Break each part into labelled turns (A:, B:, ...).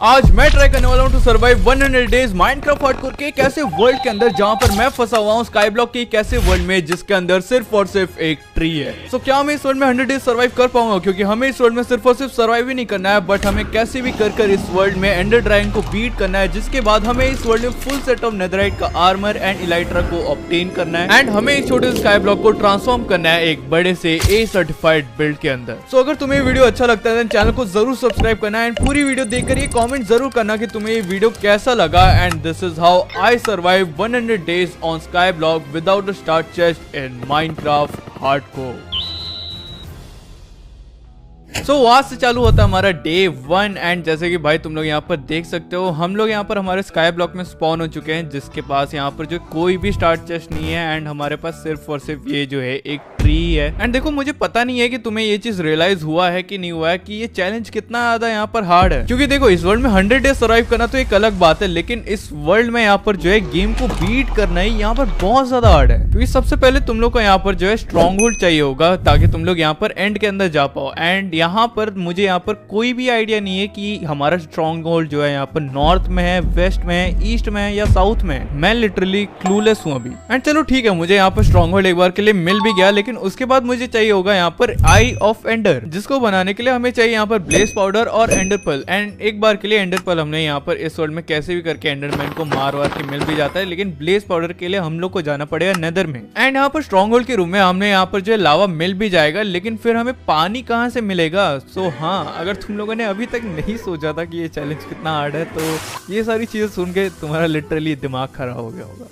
A: आज मैं ट्राई करने वाला हूँ to survive 100 days Minecraft hardcore के एक ऐसे वर्ल्ड के अंदर जहाँ पर मैं फंसा हुआ हूँ स्काई ब्लॉक के एक ऐसे वर्ल्ड में जिसके अंदर सिर्फ और सिर्फ एक ट्री है। सो क्या मैं इस वर्ल्ड में 100 डेज सर्वाइव कर पाऊंगा? क्योंकि हमें इस वर्ल्ड में सिर्फ और सिर्फ सर्वाइव ही नहीं करना है, बट हमें कैसे भी कर इस वर्ल्ड में एंडर ड्रैगन को बीट करना है, जिसके बाद हमें इस वर्ल्ड में फुल सेट ऑफ नेदरराइट का आर्मर एंड इलाइट्रा को ऑब्टेन करना है एंड हमें इस छोटे स्काई ब्लॉक को ट्रांसफॉर्म करना है एक बड़े से ए सर्टिफाइड बिल्ड के अंदर। सो अगर तुम्हें वीडियो अच्छा लगता है चैनल को जरूर सब्सक्राइब करना है एंड पूरी वीडियो देखकर ये कमेंट जरूर करना कि तुम्हें ये वीडियो कैसा लगा। And this is how I survive 100 days on sky block without a start chest in Minecraft hardcore. So वहां से चालू होता है हमारा डे 1 एंड जैसे कि भाई तुम लोग यहाँ पर देख सकते हो हम लोग यहाँ पर हमारे स्काई ब्लॉक में स्पॉन हो चुके हैं, जिसके पास यहाँ पर जो कोई भी स्टार्ट चेस्ट नहीं है एंड हमारे पास सिर्फ और सिर्फ ये जो है एक ट्री है। एंड देखो मुझे पता नहीं है कि तुम्हें ये चीज रियलाइज हुआ है कि नहीं हुआ है कि ये चैलेंज कितना ज्यादा यहाँ पर हार्ड है, क्योंकि देखो इस वर्ल्ड में 100 डेज सर्वाइव करना तो एक अलग बात है, लेकिन इस वर्ल्ड में यहाँ पर जो है गेम को बीट करना ही यहाँ पर बहुत ज्यादा हार्ड है। क्योंकि सबसे पहले तुम लोग को यहाँ पर जो है स्ट्रॉन्ग होल्ड चाहिए होगा ताकि तुम लोग यहाँ पर एंड के अंदर जा पाओ। एंड यहाँ पर मुझे यहाँ पर कोई भी आइडिया नहीं है कि हमारा स्ट्रॉन्ग होल्ड जो है यहाँ पर नॉर्थ में है, वेस्ट में है, ईस्ट में है या साउथ में है। मैं लिटरली क्लूलेस हूँ अभी। एंड चलो ठीक है, मुझे यहाँ पर स्ट्रॉन्ग होल्ड एक बार के लिए मिल भी गया, लेकिन उसके बाद मुझे चाहिए होगा यहाँ पर आई ऑफ एंडर, जिसको बनाने के लिए हमें चाहिए यहाँ पर ब्लेज पाउडर और एंडर पर्ल। एंड एक बार के लिए एंडर पर्ल हमने यहाँ पर इस वर्ल्ड में कैसे भी करके एंडरमैन को मार वार के मिल भी जाता है, लेकिन ब्लेज पाउडर के लिए हम लोग को जाना पड़ेगा नेदर में। एंड यहाँ पर स्ट्रॉन्ग होल्ड के रूम में हमने यहाँ पर जो है लावा मिल भी जाएगा, लेकिन फिर हमें पानी कहाँ से मिलेगा? सो हाँ, अगर तुम लोगों ने अभी तक नहीं सोचा था कि ये चैलेंज कितना हार्ड है तो ये सारी चीजें सुन के तुम्हारा लिटरली दिमाग खराब हो गया होगा।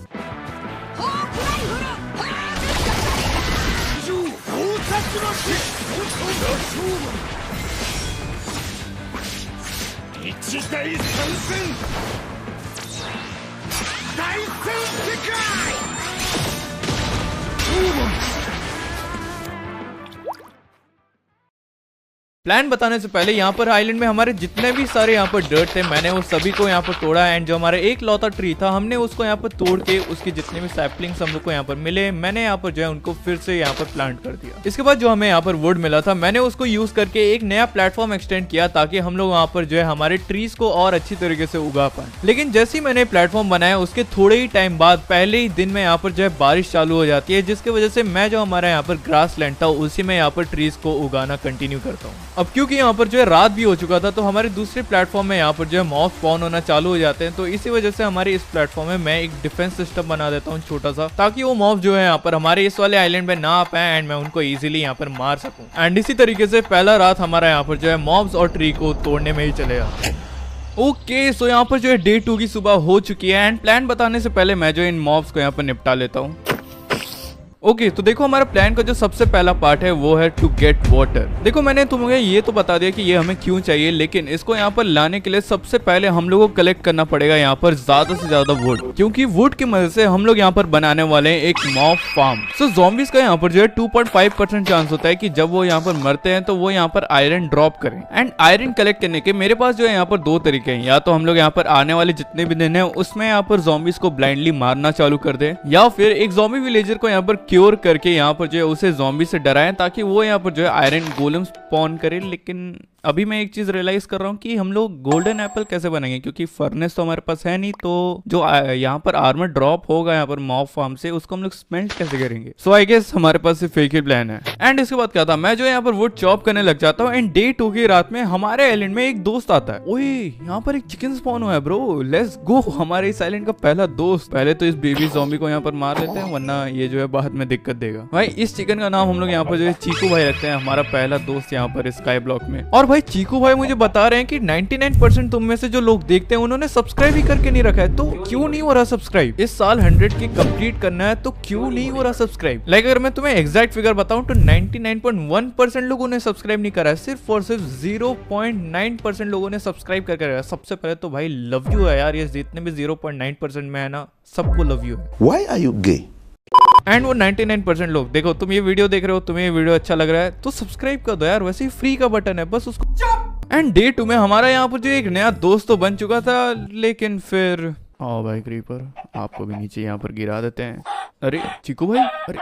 A: प्लान बताने से पहले यहाँ पर आइलैंड में हमारे जितने भी सारे यहाँ पर डर्ट थे मैंने वो सभी को यहाँ पर तोड़ा एंड जो हमारा एक लौता ट्री था हमने उसको यहाँ पर तोड़ के उसके जितने भी सैपलिंग्स हम लोग को यहाँ पर मिले मैंने यहाँ पर जो है उनको फिर से यहाँ पर प्लांट कर दिया। इसके बाद जो हमें यहाँ पर वुड मिला था मैंने उसको यूज करके एक नया प्लेटफॉर्म एक्सटेंड किया ताकि हम लोग वहाँ पर जो है हमारे ट्रीज को और अच्छी तरीके से उगा पाए। लेकिन जैसे ही मैंने प्लेटफॉर्म बनाया उसके थोड़े ही टाइम बाद पहले ही दिन में यहाँ पर जो है बारिश चालू हो जाती है, जिसकी वजह से मैं जो हमारा यहाँ पर ग्रास लैंड था उसी में यहाँ पर ट्रीज को उगाना कंटिन्यू करता हूँ। अब क्योंकि यहाँ पर जो है रात भी हो चुका था तो हमारे दूसरे प्लेटफॉर्म में यहाँ पर जो है मॉब स्पॉन होना चालू हो जाते हैं, तो इसी वजह से हमारे इस प्लेटफॉर्म में मैं एक डिफेंस सिस्टम बना देता हूँ छोटा सा, ताकि वो मॉब जो है यहाँ पर हमारे इस वाले आइलैंड में ना आ पाए एंड मैं उनको इजीली यहाँ पर मार सकूं। एंड इसी तरीके से पहला रात हमारा यहाँ पर जो है मॉब्स और ट्री को तोड़ने में ही चलेगा। ओके सो यहाँ पर जो है डे 2 की सुबह हो चुकी है एंड प्लान बताने से पहले मैं जो इन मॉब्स को यहाँ पर निपटा लेता हूँ। ओके तो देखो हमारा प्लान का जो सबसे पहला पार्ट है वो है टू गेट वाटर। देखो मैंने तुम्हें ये तो बता दिया कि ये हमें क्यों चाहिए, लेकिन इसको यहाँ पर लाने के लिए सबसे पहले हम लोगों को कलेक्ट करना पड़ेगा यहाँ पर ज्यादा से ज्यादा वुड, क्योंकि वुड की मदद से हम लोग यहाँ पर बनाने वाले हैं एक मॉब फार्म। सो ज़ॉम्बीज का यहाँ पर जो है 2.5% चांस होता है कि जब वो यहाँ पर मरते हैं तो वो यहाँ पर आयरन ड्रॉप करें। एंड आयरन कलेक्ट करने के मेरे पास जो है यहाँ पर दो तरीके हैं, या तो हम लोग यहाँ पर आने वाले जितने भी दिन है उसमें यहाँ पर ज़ॉम्बीज को ब्लाइंडली मारना चालू कर दे, या फिर एक ज़ॉम्बी विलेजर को यहाँ पर क्योर करके यहाँ पर जो है उसे ज़ॉम्बी से डराएं ताकि वो यहाँ पर जो है आयरन गोलम स्पॉन करे। लेकिन अभी मैं एक चीज रियलाइज कर रहा हूँ कि हम लोग गोल्डन एप्पल कैसे बनाएंगे, क्योंकि फर्नेस तो हमारे पास है नहीं, तो जो यहाँ पर आर्मर ड्रॉप होगा यहाँ पर मॉब फार्म से उसको हम लोग स्मेल्ट कैसे करेंगे। सो आई गेस हमारे पास सिर्फ एक ही प्लान है। एंड इसके बाद क्या था, मैं जो यहाँ पर वुड चॉप करने लग जाता हूँ एंड डे 2 की रात में हमारे आइलैंड में एक दोस्त आता है। ओए यहाँ पर एक चिकन स्पॉन हुआ है ब्रो, लेट्स गो। हमारे इस आइलैंड का पहला दोस्त। पहले तो इस बेबी ज़ॉम्बी को यहाँ पर मार लेते हैं वरना ये जो है बाद में दिक्कत देगा। भाई इस चिकन का नाम हम लोग यहाँ पर जो है चीकू भाई रखते हैं, हमारा पहला दोस्त यहाँ पर स्काई ब्लॉक में। और भाई चीकू भाई मुझे बता रहे हैं कि 99% तुम में से जो लोग देखते हैं उन्होंने सब्सक्राइब ही करके नहीं रखा है, तो क्यों नहीं हो रहा सब्सक्राइब? इस साल 100 की कंप्लीट करना है तो क्यों नहीं हो रहा सब्सक्राइब? लाइक अगर मैं तुम्हें एग्जैक्ट फिगर बताऊं तो 99.1% लोगों ने सब्सक्राइब नहीं करा है, सिर्फ और सिर्फ 0.9% लोगों ने सब्सक्राइब करके रखा है। सबसे पहले तो भाई लव यू है यार, ये जितने भी 0.9% में है ना सबको लव यू है।
B: Why are you gay?
A: And वो 99% लोग, देखो तुम ये वीडियो देख रहे हो, तुम्हें ये वीडियो अच्छा लग रहा है तो सब्सक्राइब कर दो यार, वैसे ही फ्री का बटन है, बस उसको। एंड डे 2 में हमारा यहाँ पर जो एक नया दोस्त तो बन चुका था, लेकिन फिर आओ भाई क्रीपर, आपको भी नीचे यहाँ पर गिरा देते हैं। अरे चीकू भाई, अरे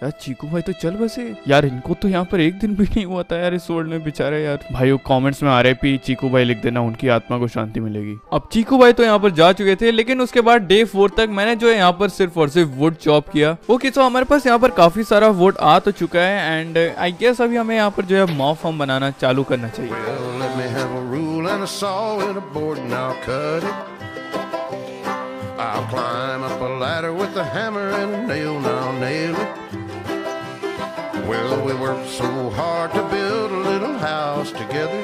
A: यार चीकू भाई तो चल बसे यार, इनको तो यहाँ पर एक दिन भी नहीं हुआ था यार इस वर्ल्ड में बेचारे यार। भाई कमेंट्स में RIP चीकू भाई लिख देना, उनकी आत्मा को शांति मिलेगी। अब चीकू भाई तो यहाँ पर जा चुके थे, लेकिन उसके बाद डे 4 तक मैंने जो है यहाँ पर सिर्फ और सिर्फ वुड चॉप किया। ओके तो हमारे पास यहाँ पर काफी सारा वुड आ तो चुका है एंड आई गेस अभी हमें यहाँ पर जो है मॉब फार्म बनाना चालू करना चाहिए। I'll climb up a ladder with a hammer and a nail, now nail it. Well, we worked so hard to build a little house together.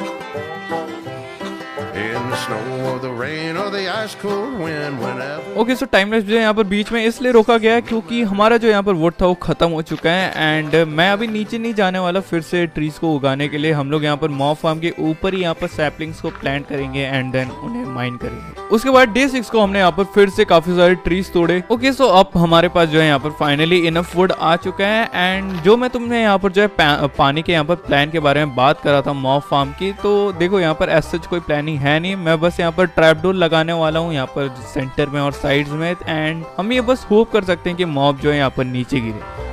A: In the snow or the rain or the ice cold wind, whenever. Okay, so timeless जो यहाँ पर बीच में इसलिए रोका गया है क्योंकि हमारा जो यहाँ पर वुड था वो खत्म हो चुका है एंड मैं अभी नीचे नहीं जाने वाला फिर से ट्रीज को उगाने के लिए। हम लोग यहाँ पर मॉब फार्म के ऊपर ही यहाँ पर सैपलिंग्स को प्लांट करेंगे एंड देन उन्हें माइन करेंगे। उसके बाद डे 6 को हमने यहाँ पर फिर से काफी सारे ट्रीज तोड़े। ओके सो अब हमारे पास जो है यहाँ पर फाइनली इनफ वुड आ चुका है एंड जो मैं तुमने यहाँ पर जो है पानी के यहाँ पर प्लान के बारे में बात करा था मॉब फार्म की, तो देखो यहाँ पर एज सच कोई प्लानिंग है नहीं। मैं बस यहाँ पर ट्रैप डोर लगाने वाला हूँ यहाँ पर सेंटर में और साइड्स में एंड हम ये बस होप कर सकते हैं कि मॉब जो है यहाँ पर नीचे गिरे।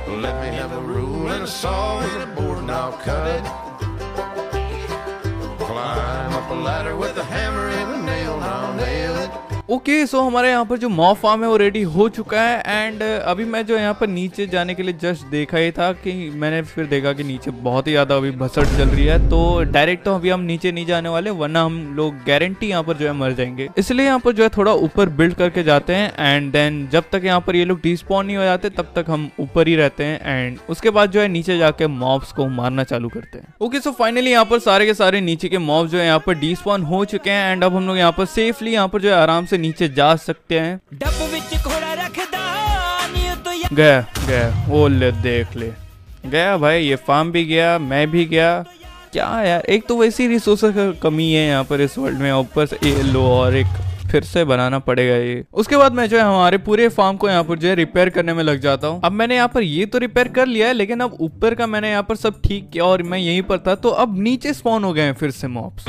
A: ओके सो हमारे यहाँ पर जो मॉब फार्म है वो रेडी हो चुका है एंड अभी मैं जो यहाँ पर नीचे जाने के लिए जस्ट देखा ही था कि मैंने फिर देखा कि नीचे बहुत ही ज्यादा अभी भसड़ चल रही है, तो डायरेक्ट तो अभी हम नीचे नहीं जाने वाले वरना हम लोग गारंटी यहाँ पर जो है मर जाएंगे। इसलिए यहाँ पर जो है थोड़ा ऊपर बिल्ड करके जाते हैं एंड देन जब तक यहाँ पर ये लोग डिस्पॉन नहीं हो जाते तब तक हम ऊपर ही रहते हैं एंड उसके बाद जो है नीचे जाके मॉब्स को मारना चालू करते हैं। ओके सो फाइनली यहाँ पर सारे के सारे नीचे के मॉब्स जो है यहाँ पर डिस्पॉन हो चुके हैं एंड अब हम लोग यहाँ पर सेफली यहाँ पर जो है आराम से नीचे जा सकते हैं। गया गया वो ले देख ले गया भाई, ये फार्म भी गया, मैं भी गया। क्या यार, एक तो वैसी रिसोर्स की कमी है यहाँ पर इस वर्ल्ड में, ऊपर से ये लो और एक फिर से बनाना पड़ेगा ये। उसके बाद मैं जो है हमारे पूरे फार्म को यहाँ पर जो है रिपेयर करने में लग जाता हूँ। अब मैंने यहाँ पर ये तो रिपेयर कर लिया है लेकिन अब ऊपर का मैंने यहाँ पर सब ठीक किया और मैं यहीं पर था, तो अब नीचे स्पॉन हो गए हैं फिर से मॉब्स।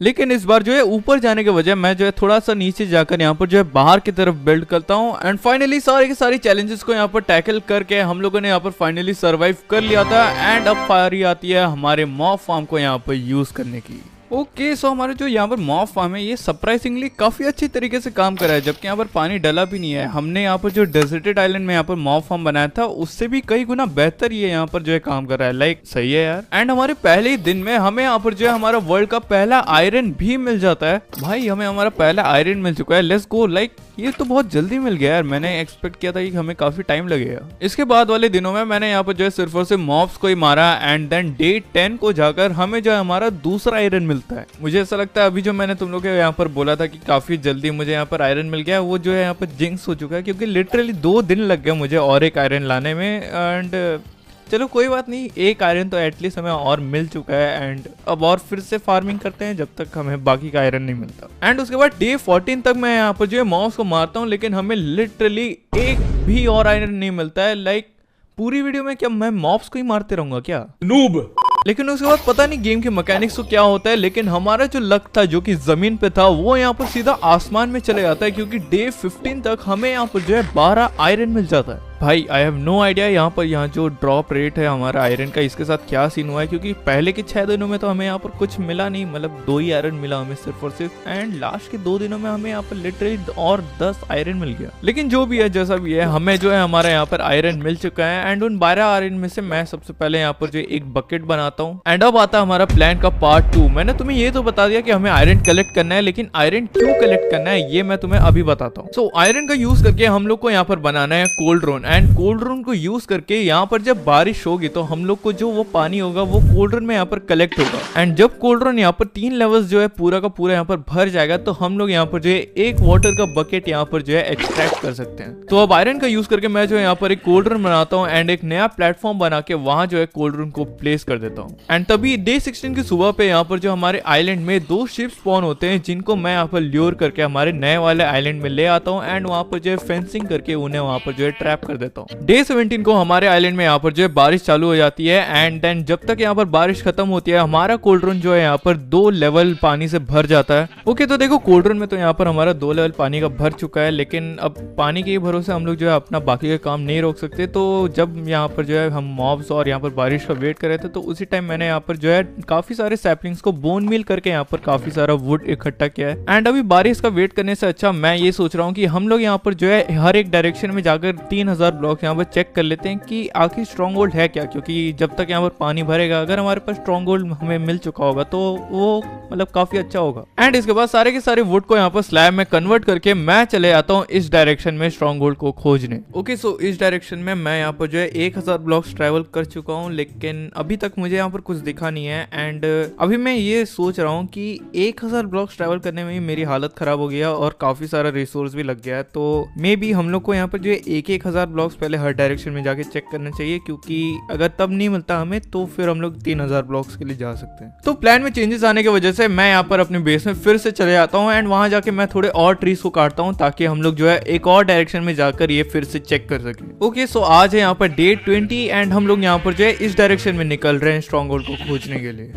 A: लेकिन इस बार जो है ऊपर जाने के बजाय मैं जो है थोड़ा सा नीचे जाकर यहाँ पर जो है बाहर की तरफ बिल्ड करता हूँ एंड फाइनली सारे के सारे चैलेंजेस को यहाँ पर टैकल करके हम लोगों ने यहाँ पर फाइनली सरवाइव कर लिया था एंड अब बारी आती है हमारे मॉब फार्म को यहाँ पर यूज करने की। ओके सो हमारे जो यहाँ पर मॉब फार्म है ये सरप्राइजिंगली काफी अच्छी तरीके से काम कर रहा है, जबकि यहाँ पर पानी डला भी नहीं है। हमने यहाँ पर जो डेजर्टेड आइलैंड में यहाँ पर मॉब फार्म बनाया था उससे भी कई गुना बेहतर ये यहाँ पर जो है काम कर रहा है। लाइक सही है यार। एंड हमारे पहले ही दिन में हमें यहाँ पर जो है हमारा वर्ल्ड का पहला आयरन भी मिल जाता है। भाई हमें हमारा पहला आयरन मिल चुका है, लेट्स गो। लाइक ये तो बहुत जल्दी मिल गया यार, मैंने एक्सपेक्ट किया था कि हमें काफी टाइम लगेगा। इसके बाद वाले दिनों में मैंने यहाँ पर जो है सिर्फ और सिर्फ मॉब्स को ही मारा एंड देन डे 10 को जाकर हमें जो है हमारा दूसरा आयरन मिलता है। मुझे ऐसा लगता है अभी जो मैंने तुम लोग को यहाँ पर बोला था कि काफी जल्दी मुझे यहाँ पर आयरन मिल गया, वो जो है यहाँ पर जिंक्स हो चुका है, क्योंकि लिटरली 2 दिन लग गए मुझे और एक आयरन लाने में। एंड चलो कोई बात नहीं, एक आयरन तो एटलीस्ट हमें और मिल चुका है एंड अब और फिर से फार्मिंग करते हैं जब तक हमें बाकी का आयरन नहीं मिलता। एंड उसके बाद डे 14 तक मैं यहाँ पर जो है मॉब्स को मारता हूँ, लेकिन हमें लिटरली एक भी और आयरन नहीं मिलता है। लाइक पूरी वीडियो में क्या मैं मॉब्स को ही मारते रहूंगा क्या, नूब। लेकिन उसके बाद पता नहीं गेम के मैकेनिक्स को क्या होता है, लेकिन हमारा जो लक था जो कि जमीन पे था वो यहाँ पर सीधा आसमान में चले जाता है, क्योंकि डे 15 तक हमें यहाँ पर जो है 12 आयरन मिल जाता है। भाई आई हैव नो आइडिया यहाँ जो ड्रॉप रेट है हमारा आयरन का इसके साथ क्या सीन हुआ है, क्योंकि पहले के 6 दिनों में तो हमें यहाँ पर कुछ मिला नहीं, मतलब 2 ही आयरन मिला हमें सिर्फ और सिर्फ। एंड लास्ट के 2 दिनों में हमें यहाँ पर लिटरली और 10 आयरन मिल गया। लेकिन जो भी है जैसा भी है, हमें जो है हमारा यहाँ पर आयरन मिल चुका है एंड उन 12 आयरन में से मैं सबसे पहले यहाँ पर जो एक बकेट बनाता हूँ। एंड अब आता हमारा प्लान का पार्ट 2। मैंने तुम्हें ये तो बता दिया कि हमें आयरन कलेक्ट करना है, लेकिन आयरन क्यों कलेक्ट करना है ये मैं तुम्हें अभी बताता हूँ। सो आयरन का यूज करके हम लोग को यहाँ पर बनाना है cold drone and cold drone को यूज करके यहाँ पर जब बारिश होगी तो हम लोग को जो वो पानी होगा वो कोल्ड ड्रोन में यहाँ पर कलेक्ट होगा। एंड जब कोल्ड ड्रोन यहाँ पर 3 लेवल्स जो है पूरा का पूरा यहाँ पर भर जाएगा तो हम लोग यहाँ पर जो है एक वाटर का बकेट यहाँ पर जो है एक्सट्रैक्ट कर सकते हैं। तो अब आयरन का यूज करके मैं जो है यहाँ पर एक कोल्ड ड्रोन बनाता हूँ एंड एक नया प्लेटफॉर्म बना के वहां जो है कोल्ड ड्रोन को प्लेस कर देता हूँ। एंड तभी डे 16 की सुबह पे यहाँ पर जो हमारे आइलैंड में 2 शिप स्पॉन होते हैं, जिनको मैं यहाँ पर ल्योर करके हमारे नए वाले आइलैंड में ले आता हूँ एंड वहाँ पर जो है फेंसिंग करके उन्हें वहाँ पर जो है ट्रैप कर कर देता हूँ। डे 17 को हमारे आइलैंड में यहाँ पर जो है बारिश चालू हो जाती है एंड देन जब तक यहाँ पर बारिश खत्म होती है हमारा कोल्ड ड्रोन जो है यहाँ पर 2 लेवल पानी से भर जाता है। ओके, तो देखो कोल्ड ड्रोन में तो यहाँ पर हमारा 2 लेवल पानी का भर चुका है, लेकिन अब पानी के भरोसे हम लोग जो है अपना बाकी का काम नहीं रोक सकते। तो जब यहाँ पर जो है हम मॉब्स और यहाँ पर बारिश का वेट कर रहे थे तो उसी टाइम मैंने यहाँ पर जो है काफी सारे सैपलिंग्स को बोन मील करके यहाँ पर काफी सारा वुड इकट्ठा किया है। एंड अभी बारिश का वेट करने से अच्छा मैं ये सोच रहा हूँ कि हम लोग यहाँ पर जो है हर एक डायरेक्शन में जाकर 3000 ब्लॉक यहाँ पर चेक कर लेते हैं कि आखिर स्ट्रॉन्ग होल्ड है क्या, क्योंकि जब तक यहाँ पर पानी भरेगा अगर हमारे पास स्ट्रॉन्ग होल्ड हमें मिल चुका होगा तो वो मतलब काफी अच्छा होगा। एंड इसके बाद सारे के सारे वुड को यहाँ पर स्लैब में कन्वर्ट करके मैं चले आता हूँ इस डायरेक्शन में स्ट्रॉन्ग होल्ड को खोजने। ओके, सो इस डायरेक्शन में मैं यहाँ पर जो है 1000 ब्लॉक्स ट्रैवल कर चुका हूँ, लेकिन अभी तक मुझे यहाँ पर कुछ दिखा नहीं है। एंड अभी मैं ये सोच रहा हूँ कि 1000 ब्लॉक्स ट्रैवल करने में मेरी हालत खराब हो गया और काफी सारा रिसोर्स भी लग गया है। तो मे बी हम लोग को यहाँ पर जो है 1000 ब्लॉक्स पहले हर डायरेक्शन में जाके चेक करना चाहिए, क्योंकि अगर तब नहीं मिलता हमें तो फिर हम लोग 3000 ब्लॉक्स के लिए जा सकते हैं। तो प्लान में चेंजेस आने की वजह से मैं यहाँ पर अपने बेस में फिर से चले जाता हूँ एंड वहां जाके मैं थोड़े और ट्रीज को काटता हूँ ताकि हम लोग जो है एक और डायरेक्शन में जाकर ये फिर से चेक कर सके। ओके, सो आज है यहाँ पर डे 20 एंड हम लोग यहाँ पर जो है इस डायरेक्शन में निकल रहे हैं स्ट्रॉन्ग होल्ड को खोजने के लिए।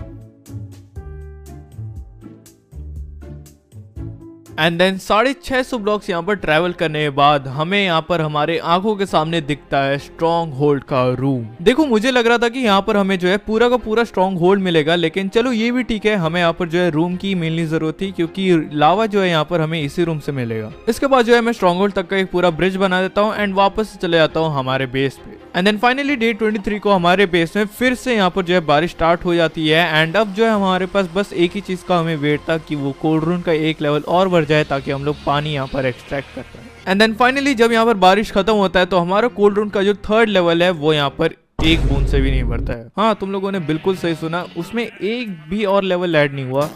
A: एंड देन 650 ब्लॉक्स यहाँ पर ट्रैवल करने के बाद हमें यहाँ पर हमारे आंखों के सामने दिखता है स्ट्रॉन्ग होल्ड का रूम। देखो मुझे लग रहा था कि यहाँ पर हमें जो है पूरा का पूरा स्ट्रॉन्ग होल्ड मिलेगा, लेकिन चलो ये भी ठीक है, हमें यहाँ पर जो है रूम की मेनली जरूरत थी क्योंकि लावा जो है यहाँ पर हमें इसी रूम से मिलेगा। इसके बाद जो है मैं स्ट्रॉन्ग होल्ड तक का एक पूरा ब्रिज बना देता हूँ एंड वापस चले जाता हूँ हमारे बेस पे। एंड देन फाइनली डे 23 को हमारे बेस में फिर से यहाँ पर जो है बारिश स्टार्ट हो जाती है एंड अब जो है हमारे पास बस एक ही चीज का हमें वेट था कि वो कोल्ड ड्रोन का एक लेवल और बढ़ जाए ताकि हम लोग पानी यहाँ पर एक्सट्रैक्ट कर पाए। एंड देन फाइनली जब यहाँ पर बारिश खत्म होता है तो हमारा कोल्ड ड्रोन का जो 3rd लेवल है वो यहाँ पर एक बूंद से भी नहीं बढ़ता है। हाँ, तुम लोगों ने बिल्कुल सही सुना, उसमें एक भी और लेवल ऐड नहीं हुआ।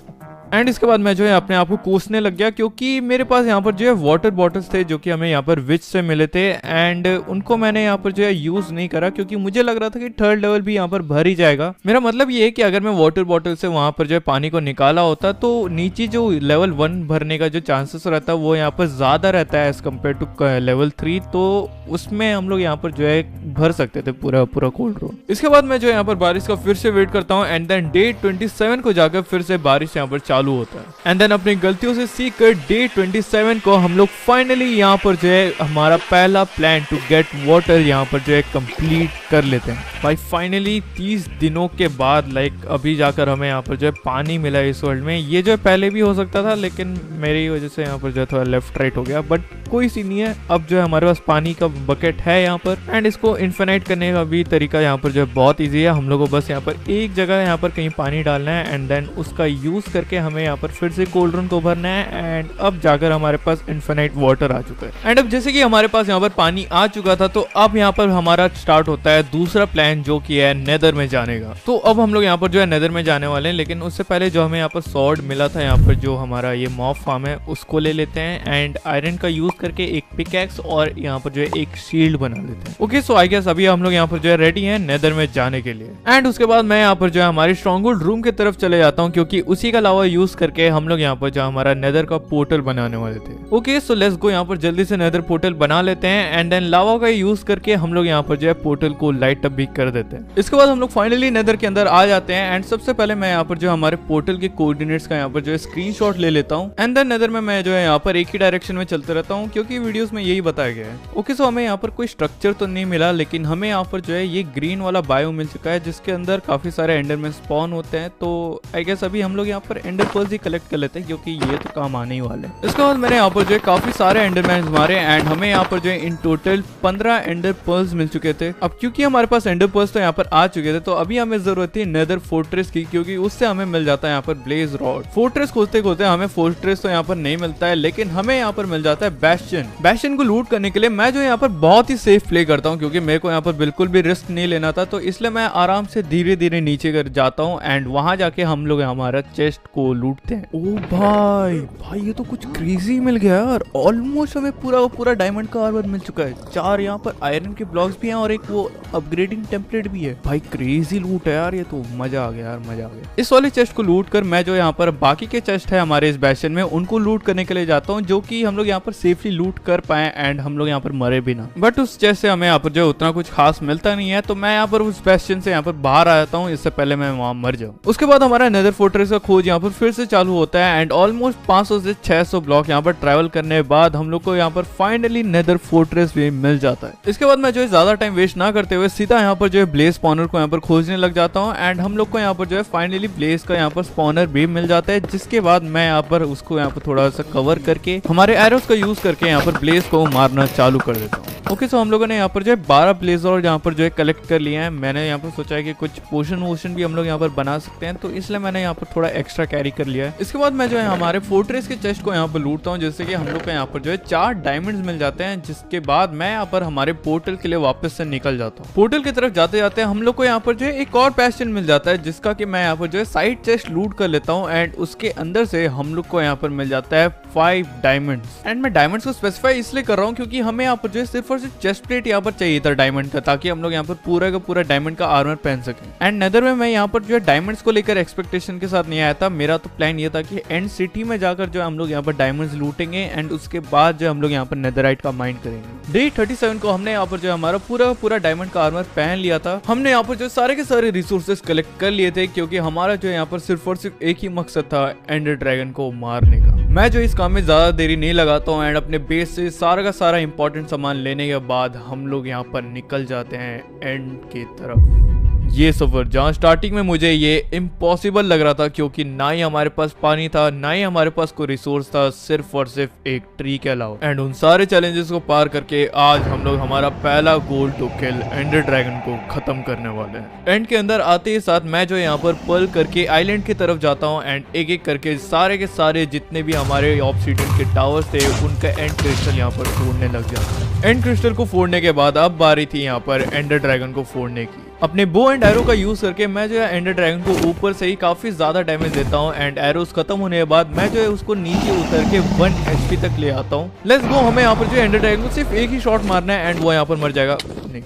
A: एंड इसके बाद मैं जो है अपने आप को कोसने लग गया क्योंकि मेरे पास यहाँ पर जो है वाटर बॉटल्स थे जो कि हमें यहाँ पर विच से मिले थे एंड उनको मैंने यहाँ पर जो है यूज नहीं करा क्योंकि मुझे लग रहा था कि 3rd लेवल भी यहाँ पर भर ही जाएगा। मेरा मतलब ये है कि अगर मैं वाटर बॉटल से वहां पर जो है पानी को निकाला होता तो नीचे जो लेवल 1 भरने का जो चांसेस रहता है वो यहाँ पर ज्यादा रहता है एज कम्पेयर टू लेवल 3, तो उसमें हम लोग यहाँ पर जो है भर सकते थे पूरा पूरा कोल्ड ड्रोन। इसके बाद मैं जो यहाँ पर बारिश का फिर से वेट करता हूँ एंड देन डे 27 को जाकर फिर से बारिश यहाँ पर चालू होता है। एंड देन अपनी गलतियों से सीख कर डे 27 को हम लोग फाइनली यहाँ पर जो है हमारा पहला प्लान टू गेट वाटर यहाँ पर जो है कंप्लीट कर लेते हैं। भाई फाइनली 30 दिनों के बाद लाइक अभी जाकर हमें यहाँ पर जो है पानी मिला इस वर्ल्ड में। ये जो है पहले भी हो सकता था लेकिन मेरी वजह से यहाँ पर जो है थोड़ा लेफ्ट राइट हो गया, बट कोई सी नहीं है। अब जो है हमारे पास पानी का बकेट है यहाँ पर एंड इसको इन्फिनाइट करने का भी तरीका यहाँ पर जो है बहुत ईजी है। हम लोग को बस यहाँ पर एक जगह यहाँ पर कहीं पानी डालना है एंड देन उसका यूज करके हमें यहाँ पर फिर से कोल्ड ड्रोन को भरना है एंड अब जाकर हमारे पास इन्फिनाइट वाटर आ चुका है। एंड अब जैसे कि हमारे पास यहाँ पर पानी आ चुका था तो अब यहाँ पर हमारा स्टार्ट होता है दूसरा प्लान जो कि है नेदर में जाने का। तो अब हम लोग यहाँ पर जो है नेदर में जाने वाले हैं, लेकिन उससे पहले जो हमें यहाँ पर सॉर्ड मिला था यहाँ पर जो हमारा ये मॉब फार्म है उसको ले लेते हैं एंड आयरन का यूज करके एक पिकैक्स और यहाँ पर जो है एक शील्ड बना लेते हैं। ओके, सो आई गेस अभी हम लोग यहाँ पर जो है रेडी हैं नेदर में जाने के लिए। एंड उसके बाद मैं यहाँ पर जो है हमारी स्ट्रॉन्गहोल्ड रूम की तरफ चले जाता हूँ क्योंकि उसी का अलावा यूज करके हम लोग यहाँ पर जो हमारा नेदर का पोर्टल बनाने वाले थे। ओके, सो लेट्स गो, यहाँ पर जल्दी से नेदर पोर्टल बना लेते हैं एंड देन लावा का यूज करके हम लोग यहाँ पर जो है पोर्टल को लाइट अप भी कर देते हैं। इसके बाद हम लोग फाइनली नेदर के अंदर आ जाते हैं एंड सबसे पहले मैं यहाँ पर जो हमारे पोर्टल के कोऑर्डिनेट्स का यहाँ पर जो है स्क्रीनशॉट ले लेता हूँ एंड देन नेदर में मैं जो है यहाँ पर एक ही डायरेक्शन में चलते रहता हूँ क्योंकि वीडियोस में यही बताया गया है। ओके, सो हमें यहाँ पर कोई स्ट्रक्चर तो नहीं मिला लेकिन हमें यहाँ पर जो है ये ग्रीन वाला बायो मिल चुका है जिसके अंदर काफी सारे एंडरमैन स्पॉन होते हैं। तो आई गेस अभी हम लोग यहाँ पर एंडर पर्ल्स ही कलेक्ट कर लेते हैं क्योंकि ये तो काम आने ही वाले हैं। इसके बाद मैंने यहाँ पर जो है काफी सारे एंडरमैन मारे एंड हमें यहाँ पर जो है इन टोटल 15 एंडर पर्ल्स मिल चुके थे। अब क्योंकि हमारे पास एंडर पर्ल्स तो यहाँ पर आ चुके थे तो अभी हमें जरूरत थी नेदर फोर्ट्रेस की क्योंकि उससे हमें मिल जाता है यहाँ पर ब्लेज रॉड। फोर्ट्रेस खोजते खोजते हमें फोर्ट्रेस तो यहाँ पर नहीं मिलता है लेकिन हमें यहाँ पर मिल जाता है बैस्टियन। बैस्टियन को लूट करने के लिए मैं जो यहाँ पर बहुत ही सेफ प्ले करता हूँ क्योंकि मेरे को यहाँ पर बिल्कुल भी रिस्क नहीं लेना था, तो इसलिए मैं आराम से धीरे धीरे नीचे कर जाता हूँ एंड वहां जाके हम लोग हमारा चेस्ट को लूटते हैं। ओ भाई ये तो कुछ क्रेजी मिल गया यार। ऑलमोस्ट हमें पूरा डायमंड का आर्मर मिल चुका है। 4 यहाँ पर आयरन के ब्लॉक्स भी हैं और एक वो अपग्रेडिंग टेम्पलेट भी है। भाई क्रेजी लूट है यार, ये तो मजा आ गया यार, मजा आ गया। इस वाले चेस्ट को लूट कर मैं जो यहाँ पर बाकी के चेस्ट है हमारे इस बैशन में उनको लूट करने के लिए जाता हूँ, जो कि हम लोग यहाँ पर सेफली लूट कर पाए एंड हम लोग यहाँ पर मरे भी ना। बट उस चेस्ट से हमें यहाँ पर जो उतना कुछ खास मिलता नहीं है, तो मैं यहाँ पर उस बैशन से यहाँ पर बाहर आ जाता हूँ इससे पहले मैं वहां मर जाऊँ। उसके बाद हमारा नेदर फोर्ट्रेस का खोज यहाँ पर फिर से चालू होता है एंड ऑलमोस्ट 500 से 600 ब्लॉक यहाँ पर ट्रैवल करने के बाद हम लोग को यहाँ पर फाइनली नेदर फोर्ट्रेस भी मिल जाता है। इसके बाद मैं जो है ज्यादा टाइम वेस्ट ना करते हुए सीधा यहाँ पर जो है ब्लेज स्पॉनर को यहाँ पर खोजने लग जाता हूँ एंड हम लोग को यहाँ पर जो है फाइनली ब्लेज का यहाँ पर स्पॉनर भी मिल जाता है, जिसके बाद मैं यहाँ पर उसको यहाँ पर थोड़ा सा कवर करके हमारे एरोस का यूज करके यहाँ पर ब्लेज को मारना चालू कर देता हूँ। ओके सो हम लोगों ने यहाँ पर जो है 12 ब्लेज और यहाँ पर जो है कलेक्ट कर लिए हैं। मैंने यहाँ पर सोचा है कि कुछ पोशन वोशन भी हम लोग यहाँ पर बना सकते हैं, तो इसलिए मैंने यहाँ पर थोड़ा एक्स्ट्रा कैरी कर लिया है। इसके बाद मैं जो है हमारे फोर्ट्रेस के चेस्ट को यहाँ पर लूटता हूँ, जिससे कि हम लोग को यहाँ पर जो है 4 डायमंड्स मिल जाते हैं, जिसके बाद मैं यहाँ पर हमारे पोर्टल के लिए वापस से निकल जाता हूँ। पोर्टल की तरफ जाते जाते हम लोग को यहाँ पर जो है एक और पैशन मिल जाता है, जिसका कि मैं यहाँ पर जो है साइड चेस्ट लूट कर लेता हूँ एंड उसके अंदर से हम लोग को यहाँ पर मिल जाता है 5 डायमंड्स। एंड मैं डायमंड्स को स्पेसिफाई इसलिए कर रहा हूँ क्योंकि हमें यहाँ पर जो है सिर्फ और सिर्फ चेस्ट प्लेट यहाँ पर चाहिए था डायमंड का, ताकि हम लोग यहाँ पर पूरा का पूरा डायमंड का आर्मर पहन सके। एंड नेदर में मैं यहाँ पर जो है डायमंड्स को लेकर एक्सपेक्टेशन के साथ नहीं आया था। मेरा तो प्लान ये था कि एंड सिटी में जाकर जो हम लोग यहाँ पर डायमंड्स लूटेंगे एंड उसके बाद जो हम लोग यहाँ पर नेदरराइट का माइंड करेंगे। डे 37 को हमने यहाँ पर जो हमारा पूरा डायमंड का आर्मर पहन लिया था। हमने यहाँ पर जो सारे के सारे रिसोर्सेस कलेक्ट कर लिए थे, क्योंकि हमारा जो यहाँ पर सिर्फ और सिर्फ एक ही मकसद था, एंडर ड्रैगन को मारने का। मैं जो इस काम में ज्यादा देरी नहीं लगाता हूँ एंड अपने बेस से सारा का सारा इंपॉर्टेंट सामान लेने के बाद हम लोग यहाँ पर निकल जाते हैं एंड की तरफ। ये सफर जहाँ स्टार्टिंग में मुझे ये इम्पॉसिबल लग रहा था, क्योंकि ना ही हमारे पास पानी था, ना ही हमारे पास कोई रिसोर्स था, सिर्फ और सिर्फ एक ट्री के अलावा। एंड उन सारे चैलेंजेस को पार करके आज हम लोग हमारा पहला goal to kill ender dragon को खत्म करने वाले हैं। एंड के अंदर आते ही साथ मैं जो यहाँ पर पर्ल करके आइलैंड की तरफ जाता हूँ एंड एक एक करके सारे के सारे जितने भी हमारे ऑब्सीडियन के टावर्स थे उनका एंड क्रिस्टल यहाँ पर फोड़ने लग जाता है। एंड क्रिस्टल को फोड़ने के बाद अब बारी थी यहाँ पर एंडर ड्रैगन को फोड़ने की। अपने बो एंड एरो का यूज करके मैं जो है एंडर ड्रैगन को ऊपर से ही काफी ज्यादा डैमेज देता हूँ एंड एरोस खत्म होने के बाद मैं जो है उसको नीचे उतर के 1 HP तक ले आता हूँ। Let's go. हमें यहाँ पर जो एंडर ड्रैगन को सिर्फ एक ही शॉट मारना है एंड वो यहाँ पर मर जाएगा। नहीं